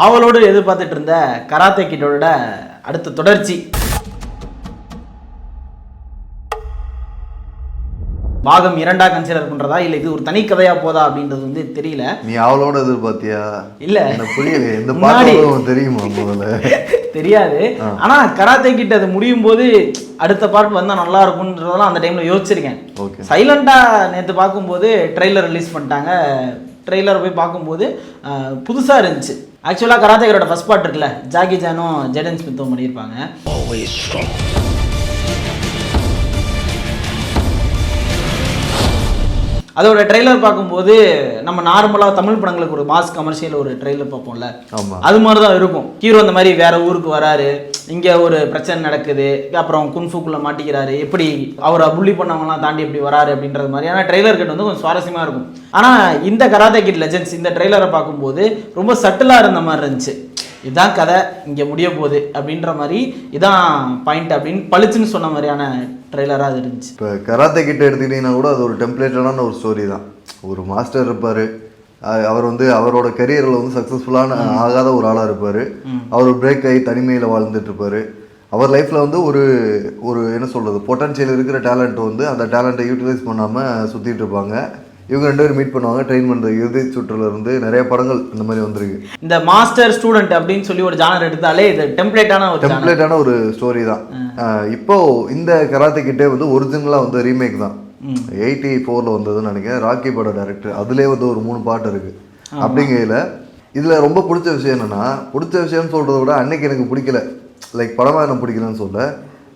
ஆவலோடு எதிர்பார்த்துட்டு இருந்த கராத்தே கிட்டோட அடுத்த தொடர்ச்சி பாகம் 2 கன்சிடர் பண்றதா இல்ல இது ஒரு தனி கதையா போதா அப்படின்றது வந்து தெரியல. நீ அவளோட எதிர்பார்த்தியா? இல்ல எனக்கு புரியல. இந்த பாட்டு தெரியுமா முதல்ல? தெரியாது. ஆனா கராத்தே கிட்ட அது முடியும் போது அடுத்த பார்ட் வந்தா நல்லா இருக்கும்ன்றதெல்லாம் அந்த டைம்ல யோசிச்சிருக்கேன். சைலண்டா நேற்று பார்க்கும்போது ட்ரெய்லர் ரிலீஸ் பண்ணிட்டாங்க. ட்ரெய்லர் போய் பார்க்கும்போது புதுசா இருந்துச்சு. ஆக்சுவலாக கராத்தேக்கரோட ஃபர்ஸ்ட் பார்ட் இருக்குல்ல, ஜாக்கி சானும் ஜெடன் ஸ்மித்தும் பண்ணியிருப்பாங்க. அதோட ட்ரெய்லர் பார்க்கும்போது நம்ம நார்மலாக தமிழ் படங்களுக்கு ஒரு மாஸ் கமர்ஷியல் ஒரு ட்ரெய்லர் பார்ப்போம்ல, அது மாதிரி தான் இருக்கும். ஹீரோ அந்த மாதிரி வேற ஊருக்கு வராரு, இங்கே ஒரு பிரச்சனை நடக்குது, அப்புறம் குன்ஃபுக்குள்ளே மாட்டிக்கிறாரு, எப்படி அவரை புள்ளி பண்ணவங்கலாம் தாண்டி எப்படி வராரு அப்படின்றது மாதிரியான ட்ரெய்லர் கிட்ட வந்து கொஞ்சம் சுவாரஸ்யமாக இருக்கும். ஆனால் இந்த கராத்தே கிட் லெஜெண்ட்ஸ் இந்த ட்ரெய்லரை பார்க்கும்போது ரொம்ப சட்டிலாக இருந்த மாதிரி இருந்துச்சு. இதான் கதை, இங்கே முடிய போகுது அப்படின்ற மாதிரி, இதான் பாயிண்ட் அப்படின்னு பளிச்சுன்னு சொன்ன மாதிரியான ட்ரெய்லராக அது இருந்துச்சு. இப்போ கராத்தே கிட்ட எடுத்துக்கிட்டிங்கன்னா கூட அது ஒரு டெம்ப்ளேட்டான ஒரு ஸ்டோரி தான். ஒரு மாஸ்டர் இருப்பார், அவர் வந்து அவரோட கரியரில் வந்து சக்ஸஸ்ஃபுல்லான ஆகாத ஒரு ஆளாக இருப்பார். அவர் பிரேக் ஆகி தனிமையில் வாழ்ந்துட்டு இருப்பார். அவர் லைஃப்பில் வந்து ஒரு என்ன சொல்கிறது, பொட்டன்ஷியல் இருக்கிற டேலண்ட் வந்து அந்த டேலண்ட்டை யூட்டிலைஸ் பண்ணாமல் சுற்றிட்டு இருப்பாங்க. இவங்க 2 பேரும் மீட் பண்ணுவாங்க. ட்ரெயின் பண்ணுற இறுதி சுற்றுல இருந்து நிறைய படங்கள் இந்த மாதிரி வந்திருக்கு. இந்த மாஸ்டர் ஸ்டூடெண்ட் அப்படின்னு சொல்லி ஒரு ஜானர் எடுத்தாலே இது டெம்ப்ளேட்டான ஒரு ஸ்டோரி தான். இப்போ இந்த கராத்தே கிட்டே வந்து ஒரிஜினலாக வந்து ரீமேக் தான். 84 வந்ததுன்னு நினைக்கிறேன். ராக்கி பட டைரக்டர், அதுலேயே வந்து ஒரு 3 பாட்டு இருக்குது. அப்படிங்கையில் இதில் ரொம்ப பிடிச்ச விஷயம் என்னென்னா, பிடிச்ச விஷயம்னு சொல்கிறத விட அன்னைக்கு எனக்கு பிடிக்கல, லைக் படமாக எனக்கு பிடிக்கலன்னு சொல்ல,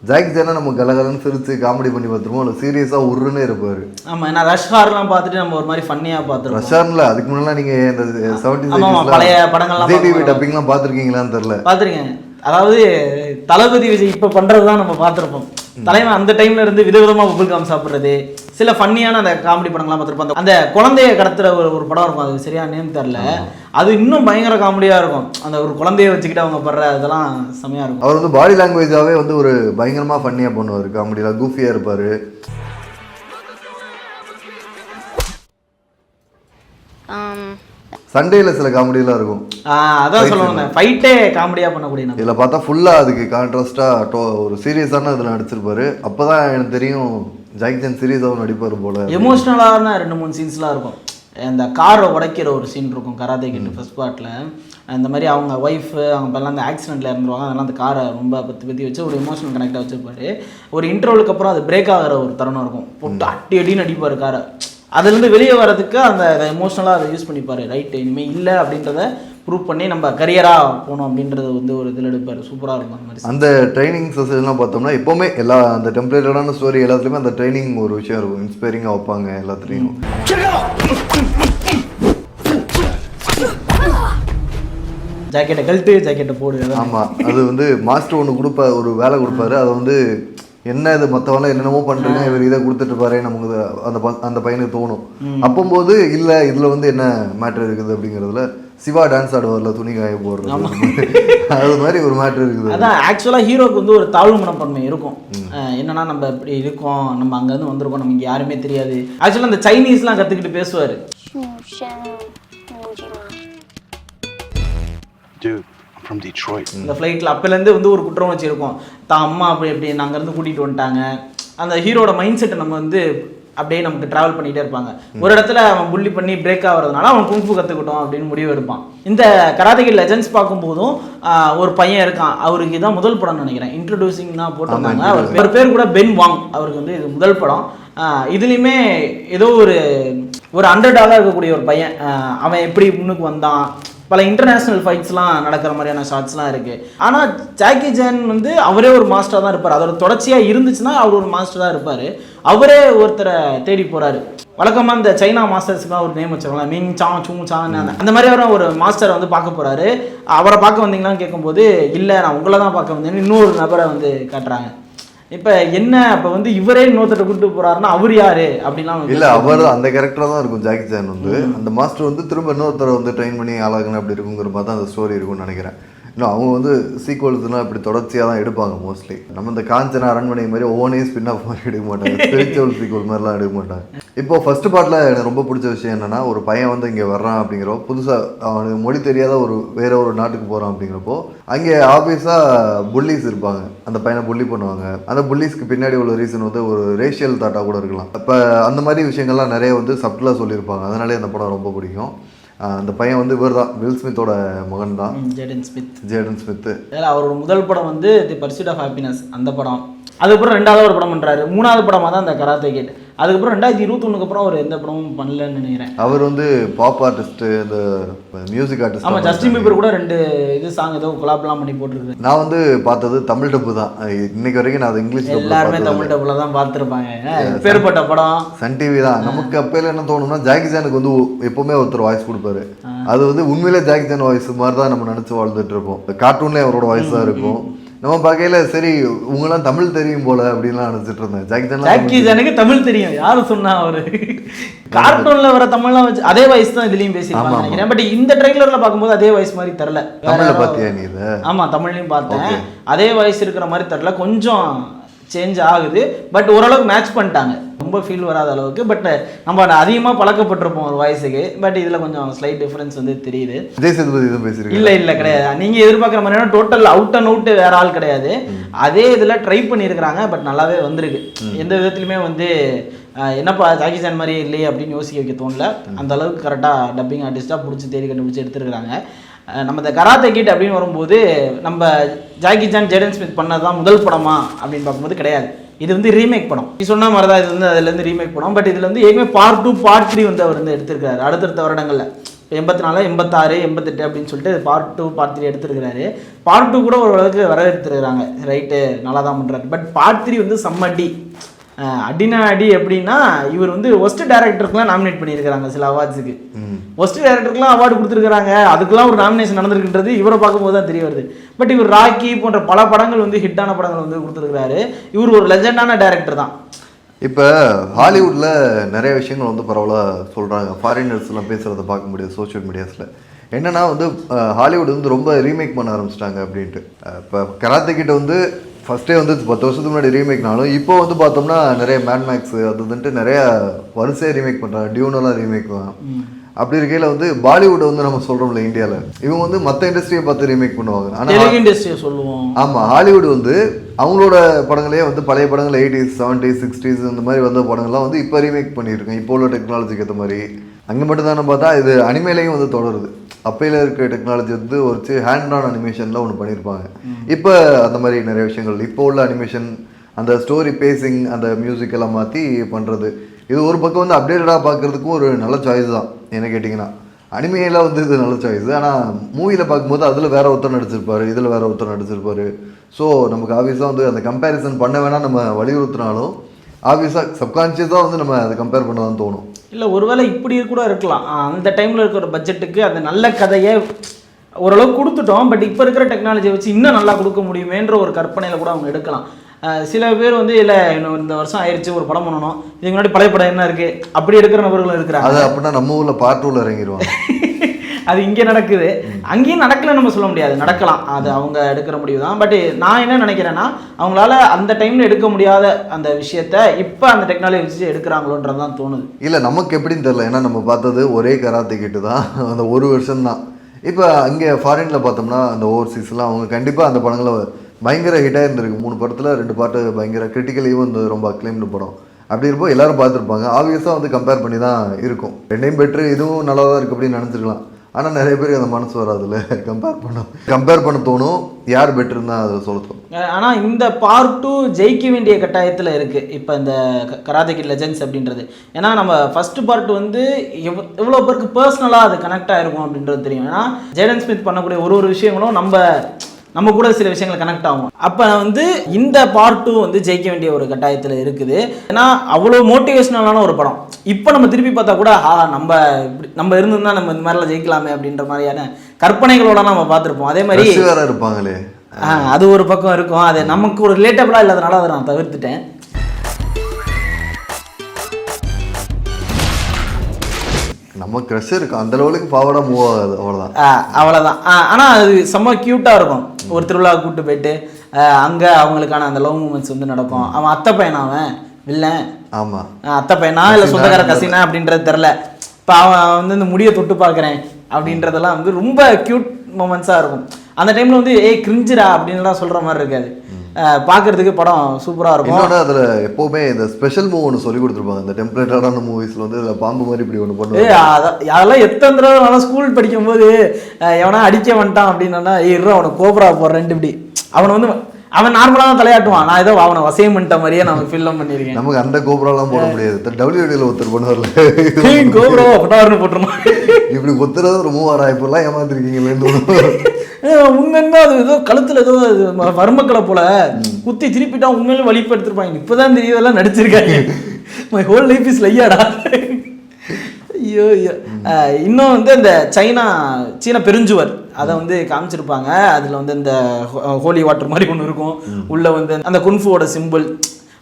ஜாக்கி சானா நம்ம கலகலன்னு சிரிச்சு காமெடி பண்ணி பார்த்துருவோம், இல்லை சீரியஸாக உருன்னே இருப்பார். ஆமாம், நான் ரஷ்ஹார்லாம் பார்த்துட்டு நம்ம ஒரு மாதிரி ஃபன்னியாக பார்த்துருவோம். ரஷ்ஹார்ல அதுக்கு முன்னாடி நீங்கள் இந்த 70s பழைய படங்கள்லாம் டிவி டப்பிங்லாம் பார்த்துருக்கீங்களான்னு தெரில. பார்த்துருக்கேன். அதாவது தளபதி விஜய் இப்போ பண்ணுறது தான் நம்ம பார்த்துருப்போம். தலைவன் அந்த டைம்ல இருந்து விதவிதமாக பபுள் காம் சாப்பிட்றது, சில ஃபன்னியான அந்த காமெடி படங்கள்லாம் பார்த்துருப்போம். அந்த குழந்தைய கடத்துற ஒரு படம் இருக்கும், அது சரியா நேம் தெரில, அது இன்னும் பயங்கர காமெடியாக இருக்கும். அந்த ஒரு குழந்தைய வச்சுக்கிட்டு அவங்க படுற அதெல்லாம் செம்மையாக இருக்கும். அவர் வந்து பாடி லாங்குவேஜாகவே வந்து ஒரு பயங்கரமாக ஃபன்னியாக பண்ணுவார், காமெடியில் கூஃபியாக இருப்பார். சண்டேல சில காமெடியெல்லாம் இருக்கும். அதான் சொல்லணும், ஃபைட்டே காமெடியாக பண்ணக்கூடிய. இதில் பார்த்தா ஃபுல்லாக அதுக்கு கான்ட்ராஸ்டாக ஒரு சீரியஸான இதில் நடிச்சிருப்பாரு. அப்போ தான் எனக்கு தெரியும் ஜாக்கி சான் சீரியஸாகவும் நடிப்பார் போல. எமோஷ்னலான 2-3 சீன்ஸ்லாம் இருக்கும். அந்த காரை உடைக்கிற ஒரு சீன் இருக்கும் கராத்தே கிட் ஃபர்ஸ்ட் பார்ட்டில். இந்த மாதிரி அவங்க ஒய்ஃபு அவங்க இப்போல்லாம் அந்த ஆக்சிடென்ட்டில் இறந்துருவாங்க, அதெல்லாம் அந்த காரை ரொம்ப பற்றி வச்சு ஒரு எமோஷனல் கனெக்டாக வச்சுருப்பாரு. ஒரு இன்டர்வலுக்கு அப்புறம் அது பிரேக் ஆகிற ஒரு தருணம் இருக்கும், போட்டு அடி அடின்னு அடிப்பார் காரை. அதுலேருந்து வெளியே வரதுக்கு அந்த எமோஷ்னலாக அதை யூஸ் பண்ணிப்பார். ரைட்டு, இனிமேல் இல்லை அப்படின்றத ப்ரூவ் பண்ணி நம்ம கரியராக போகணும் அப்படின்றது வந்து ஒரு இதில் எடுப்பார். சூப்பராக இருக்கும் அந்த மாதிரி. அந்த ட்ரைனிங் செஷன்லாம் பார்த்தோம்னா எப்போவுமே எல்லா அந்த டெம்ப்ளேட்டடான ஸ்டோரி எல்லாத்துலேயுமே அந்த ட்ரைனிங் ஒரு விஷயம் இருக்கும், இன்ஸ்பைரிங்காக வைப்பாங்க எல்லாத்துலேயும். ஜாக்கெட்டை கழட்டு, ஜாக்கெட்டை போடு. ஆமாம், அது வந்து மாஸ்டர் ஒன்று கொடுப்பாரு, ஒரு வேலை கொடுப்பாரு. அதை வந்து என்ன இது மற்றவெல்லாம் என்னென்னமோ பண்ணுறீங்க, இவர் இதை கொடுத்துட்டு நமக்கு அந்த பையனுக்கு தோணும். அப்போம்போது இல்லை இதில் வந்து என்ன மேட்ரு இருக்குது அப்படிங்கிறதுல சிவா டான்ஸ் ஆடுவார்ல, துணி காய போடுறது, அது மாதிரி ஒரு மேட்ரு இருக்குது. அதான் ஆக்சுவலாக ஹீரோக்கு வந்து ஒரு தாழ்வு மனப்பான்மை இருக்கும். என்னன்னா நம்ம இப்படி இருக்கோம், நம்ம அங்கேருந்து வந்திருக்கோம், நமக்கு இங்கே யாருமே தெரியாது. ஆக்சுவலாக அந்த சைனீஸ்லாம் கற்றுக்கிட்டு பேசுவார். From Detroit. இந்த ஃப்ளைட்டில் அப்போலேருந்து வந்து ஒரு குற்றம் வச்சுருக்கோம், தான் அம்மா அப்படி எப்படி அங்கேருந்து கூட்டிகிட்டு வந்துட்டாங்க. அந்த ஹீரோட மைண்ட் செட்டை நம்ம வந்து அப்படியே நமக்கு ட்ராவல் பண்ணிகிட்டே இருப்பாங்க. ஒரு இடத்துல அவன் புள்ளி பண்ணி பிரேக் ஆகிறதுனால அவன் குங்ஃபு கற்றுக்கிட்டோம் அப்படின்னு முடிவு எடுப்பான். இந்த கராத்தே கிட் லெஜெண்ட்ஸ் பார்க்கும்போதும் ஒரு பையன் இருக்கான், அவருக்கு இதான் முதல் படம்னு நினைக்கிறேன், இன்ட்ரடியூசிங் தான் போட்டிருந்தாங்க. அவர் பேர் கூட பென் வாங், அவருக்கு வந்து இது முதல் படம். இதுலேயுமே ஏதோ ஒரு அண்டர்டாகாக இருக்கக்கூடிய ஒரு பையன், அவன் எப்படி முன்னுக்கு வந்தான், பல இன்டர்நேஷ்னல் ஃபைட்ஸ்லாம் நடக்கிற மாதிரியான ஷார்ட்ஸ்லாம் இருக்குது. ஆனால் ஜாக்கி சான் வந்து அவரே ஒரு மாஸ்டராக தான் இருப்பார். அதோட தொடர்ச்சியாக இருந்துச்சுன்னா அவர் ஒரு மாஸ்டர் தான் இருப்பார். அவரே ஒருத்தரை தேடி போகிறாரு. வழக்கமாக இந்த சைனா மாஸ்டர்ஸுக்குலாம் ஒரு நேம் வச்சுருக்கலாம், மிங் சாங் சூங் சாங், அந்த மாதிரி ஒரு மாஸ்டரை வந்து பார்க்க போகிறாரு. அவரை பார்க்க வந்தீங்களான்னு கேட்கும்போது இல்லை நான் உங்களை தான் பார்க்க வந்தேன்னு இன்னொரு நபரை வந்து காட்டுறாங்க. இப்போ என்ன அப்போ வந்து இவரே இன்னொருத்தரை கூப்பிட்டு போறாருன்னா அவர் யாரு அப்படிலாம் இல்லை, அவர் அந்த கேரக்டராக தான் இருக்கும். ஜாக்கி சான் வந்து அந்த மாஸ்டர் வந்து திரும்ப இன்னொருத்தரை வந்து ட்ரெயின் பண்ணி ஆளாகணும் அப்படி இருக்குங்கிற மாதிரி தான் அந்த ஸ்டோரி இருக்கும்னு நினைக்கிறேன். இன்னும் அவங்க வந்து சீக்வல்ஸ்லாம் இப்படி தொடர்ச்சியாக தான் எடுப்பாங்க மோஸ்ட்லி. நம்ம இந்த காஞ்சனா அரண்மனை மாதிரி ஒவ்வொன்றையும் ஸ்பின் ஆஃப் மாதிரி எடுக்க மாட்டாங்க, ஸ்பிரிச்சுவல் சீக்வல் மாதிரிலாம் எடுக்க மாட்டாங்க. இப்போ ஃபர்ஸ்ட் பார்ட்டில் எனக்கு ரொம்ப பிடிச்ச விஷயம் என்னன்னா, ஒரு பையன் வந்து இங்கே வர்றான் அப்படிங்கிறப்போ, புதுசாக அவனுக்கு மொழி தெரியாத வேற ஒரு நாட்டுக்கு போகிறான் அப்படிங்கிறப்போ, அங்கே ஆப்வியஸாக புல்லிஸ் இருப்பாங்க. அந்த பையனை புள்ளி பண்ணுவாங்க. அந்த புல்லிஸ்க்கு பின்னாடி உள்ள ரீசன் வந்து ஒரு ரேஷியல் தாட்டாக கூட இருக்கலாம். இப்போ அந்த மாதிரி விஷயங்கள்லாம் நிறைய வந்து சப்டிலாக சொல்லியிருப்பாங்க. அதனாலே அந்த படம் ரொம்ப பிடிக்கும். அந்த பையன் வந்து இவர் தான், வில் ஸ்மித்தோட மகன் தான், ஜேடன் ஸ்மித். அவரோட முதல் படம் வந்து தி பர்சூட் ஆஃப் ஹாப்பினஸ், அந்த படம். அதுக்கப்புறம் 2வது ஒரு படம் பண்ணுறாரு. 3வது படமாக தான் அந்த கராத்தே கிட். அதுக்கப்புறம் 2021 அப்புறம் அவர் எந்த படமும் பண்ணலன்னு நினைக்கிறேன். அவர் வந்து பாப் ஆர்டிஸ்ட், இந்த மியூசிக் ஆர்டிஸ்ட். ஆமாம், ஜஸ்டின் பீபர் கூட 2 சாங் ஏதோ கொலாப்லாம் பண்ணி போட்டுருக்கு. நான் வந்து பார்த்தது தமிழ் டப்பு தான். இன்னைக்கு வரைக்கும் நான் அதை இங்கிலீஷ் எல்லாருமே தமிழ் டப்புல தான் பார்த்துருப்பாங்க. பேர்பட்ட படம் சன் டிவி தான். நமக்கு அப்பையில என்ன தோணும்னா, ஜாக்கி சானுக்கு வந்து எப்பவுமே ஒருத்தர் வாய்ஸ் கொடுப்பாரு. அது வந்து உண்மையிலே ஜாக்கி சான் வாய்ஸ் மாதிரி தான் நம்ம நினைச்சு வாழ்ந்துட்டு இருப்போம். கார்ட்டூன்லேயே அவரோட வாய்ஸ் தான் இருக்கும். நம்ம பார்க்கையில சரி இவங்கெல்லாம் தமிழ் தெரியும் போல அப்படின்லாம் நினைச்சிட்டு இருந்தேன். ஜாக்கி சானுக்கு தமிழ் தெரியும், யாரு சொன்னா? அவரு கார்ட்டூன்ல வர தமிழ்லாம் வச்சு அதே வாய்ஸ் தான் இதுலயும் பேசிருப்பாங்க. பட் இந்த ட்ரைலர்ல பார்க்கும்போது அதே வாய்ஸ் மாதிரி தெரியல. தமிழ்ல பாத்தியா நீ இத? ஆமா, தமிழ்லயும் பார்த்தேன். அதே வாய்ஸ் இருக்கிற மாதிரி தெரியல, கொஞ்சம் சேஞ்ச் ஆகுது. பட் ஓரளவுக்கு மேட்ச் பண்ணிட்டாங்க, ரொம்ப ஃபீல் வராத அளவுக்கு. பட் நம்ம அதிகமாக பழக்கப்பட்டிருப்போம் ஒரு வாய்ஸுக்கு. பட் இதில் கொஞ்சம் ஸ்லைட் டிஃபரன்ஸ் வந்து தெரியுது. இல்லை கிடையாது. நீங்கள் எதிர்பார்க்குற மாதிரியான டோட்டல் அவுட் அண்ட் அவுட் வேற ஆள் கிடையாது. அதே இதில் ட்ரை பண்ணியிருக்கிறாங்க. பட் நல்லாவே வந்திருக்கு. எந்த விதத்துலையுமே வந்து என்னப்பா ஜாக்கி சான் மாதிரி இல்லையே அப்படின்னு யோசிக்க வைக்க தோணல. அந்த அளவுக்கு கரெக்டாக டப்பிங் ஆர்டிஸ்ட்டாக பிடிச்சி தேடி கண்டுபிடிச்சி எடுத்துருக்காங்க. நம்ம இந்த கராத்தே கிட் அப்படின்னு வரும்போது, நம்ம ஜாக்கி சான் ஜேடன் ஸ்மித் பண்ணதான் முதல் படமா அப்படின்னு பார்க்கும்போது கிடையாது. இது வந்து ரீமேக் படம். நீ சொன்ன மாதிரி தான், இது வந்து அதுலேருந்து ரீமேக் படம். பட் இதில் வந்து ஏற்கனவே பார்ட் 2 பார்ட் 3 வந்து அவர் வந்து எடுத்திருக்காரு அடுத்தடுத்த வருடங்களில். 84, 86, 88 அப்படின்னு சொல்லிட்டு பார்ட் 2 பார்ட் 3 எடுத்திருக்கிறாரு. பார்ட் 2 கூட ஓரளவுக்கு வரவேற்றுருக்காங்க. ரைட்டு, நல்லா தான் பண்ணுறாரு. பட் பார்ட் 3 வந்து செம்மடி அடினா அடி. எப்படின்னா, இவர் வந்து ஒஸ்ட் டைரக்டருக்குலாம் நாமினேட் பண்ணியிருக்கிறாங்க சில அவார்ட்ஸுக்கு. ஒஸ்ட் டைரக்டருக்குலாம் அவார்டு கொடுத்துருக்காங்க. அதுக்கெல்லாம் ஒரு நாமினேஷன் நடந்திருக்குன்றது இவரை பார்க்கும்போது தான் தெரிய வருது. பட் இவர் ராக்கி போன்ற பல படங்கள் வந்து ஹிட்டான படங்கள் வந்து கொடுத்துருக்கிறாரு. இவர் ஒரு லெஜெண்டான டைரக்டர் தான். இப்போ ஹாலிவுட்டில் நிறைய விஷயங்கள் வந்து பரவலாக சொல்கிறாங்க. ஃபாரினர்ஸ்லாம் பேசுகிறத பார்க்க முடியாது சோஷியல் மீடியாஸில். என்னென்னா வந்து ஹாலிவுட் வந்து ரொம்ப ரீமேக் பண்ண ஆரம்பிச்சிட்டாங்க அப்படின்ட்டு. இப்போ கராத்தே கிட்ட வந்து ஃபஸ்ட்டே வந்து 10 வருஷத்துக்கு முன்னாடி ரீமேக்னாலும் இப்போ வந்து பார்த்தோம்னா நிறைய மேட் மேக்ஸ் அது வந்துட்டு நிறையா வரிசையாக ரீமேக் பண்ணுறாங்க. டியூனெல்லாம் ரீமேக் தான். அப்படி இருக்கையில் வந்து பாலிவுட் வந்து நம்ம சொல்கிறோம்ல இந்தியாவில், இவங்க வந்து மற்ற இண்டஸ்ட்ரியை பார்த்து ரீமேக் பண்ணுவாங்க. ஆனால் இண்டஸ்ட்ரியை சொல்லுவோம். ஆமாம், ஹாலிவுட் வந்து அவங்களோட படங்களே வந்து பழைய படங்கள் 80s 70s 60s இந்த மாதிரி வந்த படங்கள்லாம் வந்து இப்போ ரீமேக் பண்ணியிருக்கேன். இப்போ உள்ள டெக்னாலஜிக்கு ஏற்ற மாதிரி. அங்கே மட்டும் தானே பார்த்தா இது அனிமேலையும் வந்து தொடருது. அப்பையில் இருக்கிற டெக்னாலஜி வந்து ஒரு ஹேண்ட் ஆன் அனிமேஷன்லாம் ஒன்று பண்ணியிருப்பாங்க. இப்போ அந்த மாதிரி நிறைய விஷயங்கள் இப்போ உள்ள அனிமேஷன், அந்த ஸ்டோரி பேசிங், அந்த மியூசிக் எல்லாம் மாற்றி பண்ணுறது. இது ஒரு பக்கம் வந்து அப்டேட்டடாக பார்க்குறதுக்கும் ஒரு நல்ல சாய்ஸ் தான் என்ன கேட்டிங்கன்னா. அனிமையில் வந்து இது நல்ல சாய்ஸ். ஆனால் மூவியில் பார்க்கும்போது அதில் வேற ஒருத்தர் நடிச்சிருப்பார், இதில் வேற ஒருத்தர் நடிச்சிருப்பார். ஸோ நமக்கு ஆப்வியஸாக வந்து அந்த கம்பேரிசன் பண்ண வேணால் நம்ம வலியுறுத்தினாலும் ஆப்வியஸாக சப்கான்ஷியஸாக வந்து நம்ம அதை கம்பேர் பண்ண தான் தோணும். இல்லை, ஒருவேளை இப்படி கூட இருக்கலாம். அந்த டைமில் இருக்கிற பட்ஜெட்டுக்கு அந்த நல்ல கதையை ஓரளவுக்கு கொடுத்துட்டோம். பட் இப்போ இருக்கிற டெக்னாலஜியை வச்சு இன்னும் நல்லா கொடுக்க முடியுமேன்ற ஒரு கற்பனையில் கூட அவங்க எடுக்கலாம். சில பேர் வந்து இல்லை இன்னும் இந்த வருஷம் ஆயிடுச்சு ஒரு படம் பண்ணணும், இதுக்கு முன்னாடி பழைய படம் என்ன இருக்குது அப்படி எடுக்கிற நபர்களும் இருக்கிறாங்க. அது அப்படின்னா நம்ம ஊரில் பார்ட் 2ல இறங்கிடுவாங்க. அது இங்கே நடக்குது, அங்கேயும் நடக்கலன்னு நம்ம சொல்ல முடியாது, நடக்கலாம். அது அவங்க எடுக்கிற முடிவு தான். பட் நான் என்ன நினைக்கிறேன்னா, அவங்களால அந்த டைமில் எடுக்க முடியாத அந்த விஷயத்த இப்போ அந்த டெக்னாலஜி வச்சு எடுக்கிறாங்களோன்றது தான் தோணுது. இல்லை, நமக்கு எப்படின்னு தெரியல. ஏன்னா நம்ம பார்த்தது ஒரே கராத்தே கிட்டு தான், அந்த ஒரு வருஷம் தான். இப்போ அங்கே ஃபாரினில் பார்த்தோம்னா அந்த ஓவர்சீஸ்லாம் அவங்க கண்டிப்பாக அந்த படங்களை பயங்கர ஹிட்டாக இருந்திருக்கு. 3 படத்தில் 2 பாட்டு பயங்கர கிரிட்டிக்கலையும் வந்து ரொம்ப அக்ளைம்டு படம். அப்படி இருப்போம் எல்லாரும் பார்த்துருப்பாங்க. ஆப்வியஸாக வந்து கம்பேர் பண்ணி தான் இருக்கும். ரெண்டையும் பெட்ரு, இதுவும் நல்லா தான் இருக்குது அப்படின்னு நினச்சிருக்கலாம். ஆனால் நிறைய பேருக்கு அந்த மனசு வராதுல்ல, கம்பேர் பண்ண தோணும். யார் பெட்டர்னு தான் அதை சொல்லணும். ஆனால் இந்த பார்ட் 2 ஜெயிக்க வேண்டிய கட்டாயத்தில் இருக்குது இப்போ இந்த கராத்தே கிட் லெஜெண்ட்ஸ் அப்படின்றது. ஏன்னா நம்ம ஃபர்ஸ்ட் பார்ட் வந்து எவ்வளோ பேருக்கு பர்சனலாக அது கனெக்ட் ஆகிருக்கும் அப்படின்றது தெரியும். ஏன்னா ஜேடன் ஸ்மித் பண்ணக்கூடிய ஒரு விஷயங்களும் நம்ம கூட சில விஷயங்கள் கனெக்ட் ஆகும். அப்போ வந்து இந்த பார்ட் 2 வந்து ஜெயிக்க வேண்டிய ஒரு கட்டாயத்தில் இருக்குது. ஏன்னா அவ்வளோ மோட்டிவேஷனலான ஒரு படம். இப்போ நம்ம திருப்பி பார்த்தா கூட நம்ம இருந்திருந்தா நம்ம இந்த மாதிரிலாம் ஜெயிக்கலாமே அப்படின்ற மாதிரியான கற்பனைகளோட நம்ம பார்த்துருப்போம். அதே மாதிரி வேற இருப்பாங்களே, அது ஒரு பக்கம் இருக்கும். அது நமக்கு ஒரு ரிலேட்டபிளாக இல்லாதனால அதை நான் தவிர்த்துட்டேன். நம்ம க்ரஷ் இருக்கும், அந்த லெவலுக்கு ஃபார்வர்டாக மூவ் ஆகாது, அவ்வளோதான். ஆனால் அது செம்ம க்யூட்டாக இருக்கும். ஒரு திருவிழாவுக்கு கூப்பிட்டு போயிட்டு அங்கே அவங்களுக்கான அந்த லவ் மூமெண்ட்ஸ் வந்து நடக்கும். அவன் அத்தை பையன், அவன் வில்லன் ஆமாம் அத்தை பையனா இல்லை சொந்தக்கார கசினா அப்படின்றது தெரில. இப்போ அவன் வந்து இந்த முடியை தொட்டு பார்க்குறேன் அப்படின்றதெல்லாம் வந்து ரொம்ப க்யூட் மூமெண்ட்ஸாக இருக்கும். அந்த டைமில் வந்து கிரிஞ்சிரா அப்படின்லாம் சொல்கிற மாதிரி இருக்காது. பார்க்கறதுக்கு படம் சூப்பராக இருக்கும். இன்னொன்று அதில் எப்போவுமே இந்த ஸ்பெஷல் மூவ் ஒன்று சொல்லி கொடுத்துருப்பாங்க. இந்த டெம்ப்ளேட்டான மூவிஸில் வந்து இதில் பாம்பு மாதிரி இப்படி ஒன்று பண்ணுவாங்க. அதெல்லாம் எத்தனை தடவை நல்லா ஸ்கூல் படிக்கும்போது எவனா அடிக்க வந்துட்டான் அப்படின்னா அவனை கோபரா போடுறேன் இப்படி அவனை வந்து அவன் நார்மலாக தான் தலையாட்டுவான். நான் ஏதோ அவனை வசியம் பண்ணிட்ட மாதிரியே நான் ஃபில்ம் பண்ணியிருக்கேன். நமக்கு அந்த கோபுராலாம் போட முடியாது. WWEல ஒருத்தர் பண்ணுவார்ல கோபுரா பட்டாருன்னு போட்டுருமா இப்படி ஒத்துறது ஒரு மூவாரா இப்பெல்லாம் ஏமாத்திருக்கீங்களேன்னு உண்மைன்னா அது ஏதோ கழுத்துல ஏதோ வர்மக்களை போல குத்தி திருப்பிட்டா உண்மையில வலிப்பு எடுத்துருப்பாங்க. இப்பதான் தெரியதெல்லாம் நடிச்சிருக்காங்க. மை ஹோல் லைஃப் இஸ் லையாடா. ஐயோ ஐயோ. இன்னும் வந்து இந்த சீன பெருஞ்சுவர் அதை வந்து காமிச்சிருப்பாங்க. அதில் வந்து இந்த ஹோலி வாட்டர் மாதிரி ஒன்று இருக்கும். உள்ளே வந்து அந்த குன்ஃபுவோட சிம்பிள்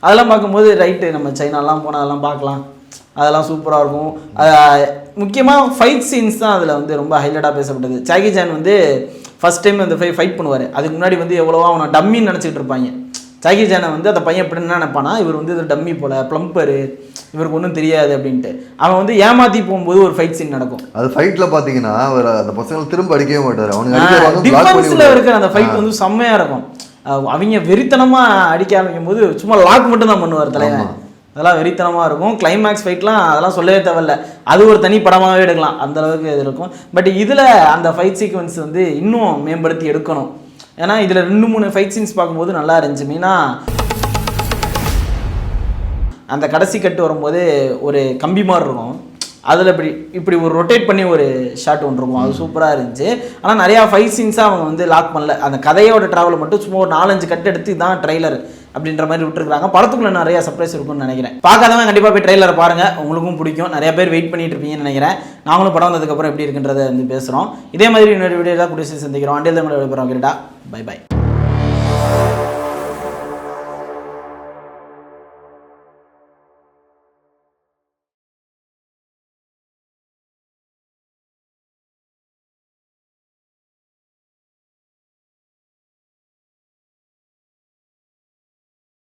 அதெல்லாம் பார்க்கும்போது ரைட்டு நம்ம சைனாலாம் போனால் அதெல்லாம் பார்க்கலாம். அதெல்லாம் சூப்பராக இருக்கும். முக்கியமாக ஃபைட் சீன்ஸ் தான் அதில் வந்து ரொம்ப ஹைலைட்டாக பேசப்பட்டது. ஜாக்கி சான் வந்து ஃபஸ்ட் டைம் அந்த ஃபைட் பண்ணுவார். அதுக்கு முன்னாடி வந்து எவ்வளோவா அவனை டம்மின்னு நினச்சிக்கிட்டு இருப்பாங்க. ஜாக்கி சானை வந்து அந்த பையன் எப்படி என்ன நினைப்பானா, இவர் வந்து இது டம்மி போல் ப்ளம்பரு, இவருக்கு ஒன்றும் தெரியாது அப்படின்ட்டு அவன் வந்து ஏமாற்றி போகும்போது ஒரு ஃபைட் சீன் நடக்கும். அது ஃபைட்டில் பார்த்தீங்கன்னா அவர் அந்த பசங்களை திரும்ப அடிக்கவே மாட்டார். டிஃபென்ஸில் இருக்கிற அந்த ஃபைட் வந்து செம்மையாக இருக்கும். அவங்க வெறித்தனமாக அடிக்க ஆரம்பிக்கும் போது சும்மா லாக் மட்டும் தான் பண்ணுவார் தலைவன். அதெல்லாம் வெறித்தனமாக இருக்கும். கிளைமேக்ஸ் ஃபைட்லாம் அதெல்லாம் சொல்லவே தேவையில்ல. அது ஒரு தனி படமாகவே எடுக்கலாம், அந்தளவுக்கு இது இருக்கும். பட் இதில் அந்த ஃபைட் சீக்வன்ஸ் வந்து இன்னும் மேம்படுத்தி எடுக்கணும். ஏன்னா இதில் 2-3 ஃபைட் சீன்ஸ் பார்க்கும்போது நல்லா இருந்துச்சு. மெயினாக அந்த கடைசி கட்டு வரும்போது ஒரு கம்பி மாதிரி இருக்கும். அதில் இப்படி ஒரு ரொட்டேட் பண்ணி ஒரு ஷாட் ஒன்று இருக்கும். அது சூப்பராக இருந்துச்சு. ஆனால் நிறையா ஃபைட் சீன்ஸாக அவங்க வந்து லாக் பண்ணல. அந்த கதையோட ட்ராவல் மட்டும் சும்மா ஒரு 4-5 கட்டு எடுத்து இதான் ட்ரெய்லர் அப்படின்ற மாதிரி விட்டுருக்காங்க. படத்துக்குள்ள நிறைய சர்ப்ரைஸ் இருக்கும்னு நினைக்கிறேன். பார்க்காதவங்க கண்டிப்பாக போய் ட்ரெய்லரை பாருங்கள், உங்களுக்கும் பிடிக்கும். நிறைய பேர் வெயிட் பண்ணிட்டு இருப்பீங்கன்னு நினைக்கிறேன். நாங்களும் படம் வந்ததுக்கப்புறம் எப்படி இருக்குன்றதை வந்து பேசுகிறோம். இதே மாதிரி இன்னொரு வீடியோ தான் கூடிய சந்திக்கிறோம். அண்டில் தான் உங்களை விடைபெறுறோம். By by.